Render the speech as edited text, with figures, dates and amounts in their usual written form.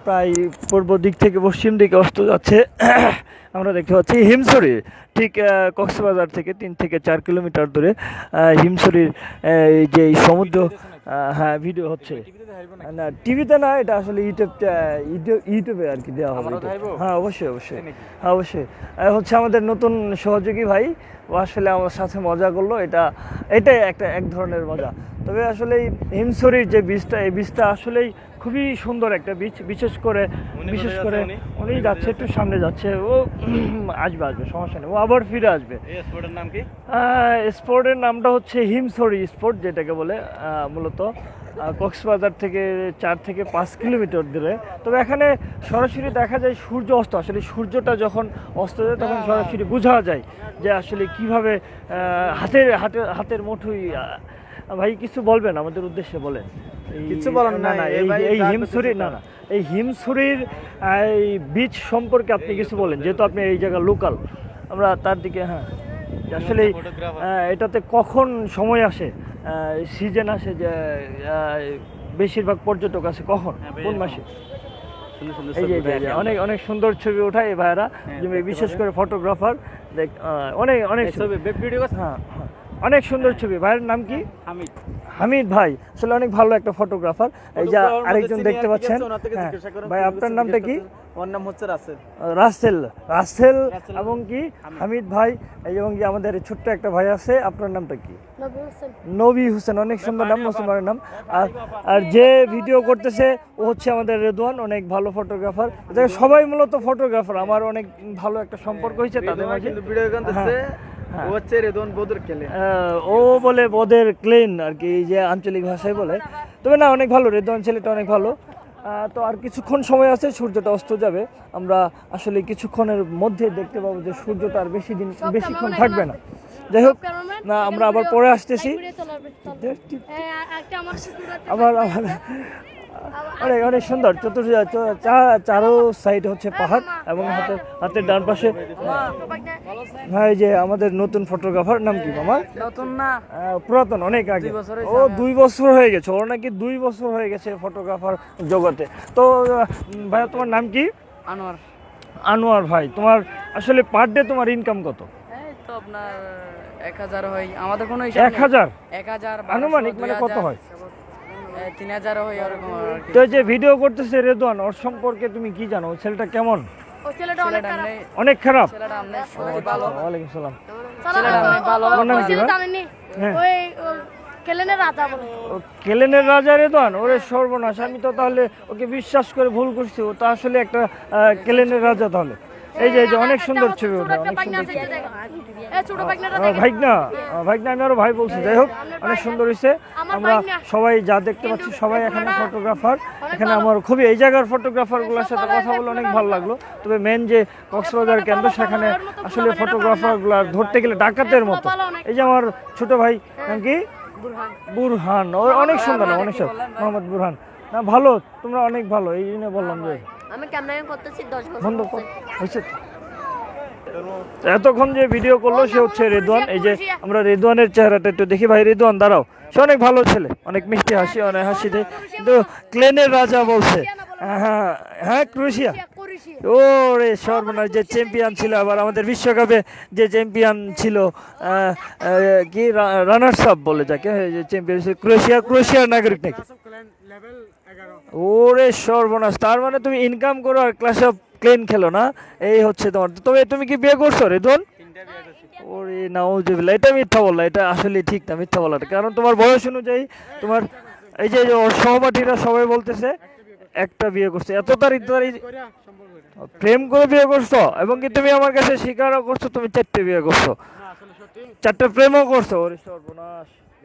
প্রায় পূর্ব দিক থেকে পশ্চিম দিকে অস্ত যাচ্ছে। আমরা দেখতে পাচ্ছি হিমছড়ি, ঠিক কক্সবাজার থেকে 3 থেকে 4 কিলোমিটার দূরে হিমছড়ির এই যে সমুদ্র। হ্যাঁ, ভিডিও হচ্ছে না, টিভিতে না, এটা আসলে ইউটিউবে আর কি দেওয়া হবে। হ্যাঁ, অবশ্যই অবশ্যই, হ্যাঁ অবশ্যই। হচ্ছে আমাদের নতুন সহযোগী ভাই, ও আসলে আমার সাথে মজা করলো। এটাই এক ধরনের মজা। তবে আসলে এই হিমছড়ির যে বীজটা, এই বীজটা আসলেই খুবই সুন্দর একটা বীজ। বিশেষ করে উনি যাচ্ছে, একটু সামনে যাচ্ছে, ও আসবে সমস্যা নেই, ও আবার ফিরে আসবে। স্পোর্টের নাম কি? স্পোর্টের নামটা হচ্ছে হিমছড়ি স্পোর্ট, যেটাকে বলে মূলত কক্সবাজার থেকে 4 থেকে 5 কিলোমিটার দূরে। তবে এখানে সরাসরি দেখা যায় সূর্য অস্ত। আসলে সূর্যটা যখন অস্ত যায় তখন সরাসরি বোঝা যায় যে আসলে কিভাবে হাতের মুঠোই। ভাই কিছু বলবেন আমাদের উদ্দেশ্যে? বলেন। কিছু বলার না, এই হিমছড়ি এই হিমছড়ির এই বীজ সম্পর্কে আপনি কিছু বলেন, যেহেতু আপনি এই জায়গা লোকাল। আমরা তার দিকে, হ্যাঁ, আসলে এটাতে কখন সময় আসে, সিজন আসে, যে বেশিরভাগ পর্যটক আসে কখন, কোন মাসে? এই যে অনেক অনেক সুন্দর ছবি ওঠায় এই ভাইয়েরা, বিশেষ করে ফটোগ্রাফার। অনেক ছবি, হ্যাঁ, অনেক সুন্দর ছবি। ভাইয়ের নাম কি? হামিদ ভাই আসলে অনেক ভালো একটা ফটোগ্রাফার। এই যে আরেকজন দেখতে পাচ্ছেন, ভাই আপনার নামটা কি? আমার নাম হচ্ছে রাসেল এবং কি হামিদ ভাই, এবং কি আমাদের ছোট্ট একটা ভাই আছে, আপনার নামটা কি? নবী হোসেন, অনেক সুন্দর নাম, মুসলমানের নাম। আর যে ভিডিও করতেছে ও হচ্ছে আমাদের রেদওয়ান, অনেক ভালো ফটোগ্রাফার। সবাই মূলত ফটোগ্রাফার, আমার অনেক ভালো একটা সম্পর্ক হয়েছে তাদের মাঝে। ও বলে বোদের ক্লেন আর কি, যে আঞ্চলিক ভাষায় বলে। তবে না, অনেক ভালো, রেদওয়ান ছেলেটা অনেক ভালো। তো আর কিছুক্ষণ সময় আছে, সূর্যটা অস্ত যাবে। আমরা আসলে কিছুক্ষণের মধ্যে দেখতে পাবো যে সূর্যটা আর বেশিক্ষণ থাকবে না। যাই হোক, না, আমরা আবার পরে আসতেছি। আবার অনেক সুন্দর চারো সাইড হচ্ছে পাহাড়, এবং হাতের ডান পাশে ভাই যে আমাদের নতুন ফটোগ্রাফার। নাম কি মামা? পুরাতন, অনেক আগে, ও 2 বছর হয়ে গেছে, ওর নাকি 2 বছর হয়ে গেছে ফটোগ্রাফার জগতে। তো ভাই তোমার নাম কি? আনোয়ার ভাই, তোমার আসলে পার ডে তোমার ইনকাম কত? তো আপনার 1000 হয়, আমাদের কোনো 1000 1000 আনুমানিক, মানে কত হয়? 3000 হয় এরকম। তো যে ভিডিও করতেছে রেদওয়ান, ওর সম্পর্কে তুমি কি জানো? ছেলেটা কেমন? ও ছেলেটা অনেক খারাপ। ছেলেটা আমনে ভালো। ওয়ালাইকুম সালাম। ছেলেটা আমনে ভালো। ওই কেলেনের রাজা রেদওয়ান, ওরে সর্বনাশ, আমি তো তাহলে ওকে বিশ্বাস করে ভুল করছি। ও তো আসলে একটা কেলেনের রাজা তাহলে। এই যে অনেক সুন্দর ছবি ওঠে, অনেক সুন্দর ভাইগনা, আমি আরো ভাই বলছি। যাই হোক, অনেক সুন্দর হয়েছে। আমরা সবাই যা দেখতে পাচ্ছি, সবাই এখানে ফটোগ্রাফার। এখানে আমার খুবই এই জায়গার ফটোগ্রাফারগুলোর সাথে কথা বলে অনেক ভালো লাগলো। তবে মেন যে কক্সবাজার কেন্দ্র, সেখানে আসলে ফটোগ্রাফারগুলো ধরতে গেলে ডাকাতের মতো। এই যে আমার ছোট ভাই, নাম কি? বুরহান, অনেক সুন্দর, অনেক সুন্দর, মোহাম্মদ বুরহান। না, ভালো, তোমরা অনেক ভালো, এই জন্য বললাম যে আমি ক্যামেরা করতেছি 10 বছর বন্ধ হয়েছে। এতক্ষণ যে ভিডিও করলো সে হচ্ছে রেদওয়ান। এই যে আমরা রেদওয়ানের চেহারাটা একটু দেখি। ভাই রেদওয়ান দাঁড়াও, সে অনেক ভালো ছেলে, অনেক মিষ্টি হাসি, অনেক হাসি দেয়, কিন্তু ক্লেনের রাজা বলছে। হ্যাঁ, ক্রোয়েশিয়া। ও রে সর্বনাশ, যে চ্যাম্পিয়ন ছিল, আবার আমাদের বিশ্বকাপে যে চ্যাম্পিয়ন ছিল, কি রানার্স আপ বলে যাকে, যে চ্যাম্পিয়ন ছিল ক্রোয়েশিয়ার নাগরিক নাকি? ওরে সর্বনাশ, তার মানে তুমি ইনকাম করো আর ক্লাস অফ ক্লেন খেলো না, এই হচ্ছে তোমার। তবে তুমি কি বিয়ে করছো রেদওয়ান? ওরে নাউজুবিল্লাহ, এটা মিথ্যা বললা, এটা আসলে ঠিক না, মিথ্যা বলাটা। কারণ তোমার বয়স অনুযায়ী, তোমার এই যে সহপাঠীরা সবাই বলতেছে একটা বিয়ে করছে। এত তাড়াতাড়ি প্রেম করে বিয়ে করছো, এবং কি তুমি আমার কাছে স্বীকারও করছো তুমি 4টে বিয়ে করছো, 4টে প্রেমও করছো। ওরে সর্বনাশ।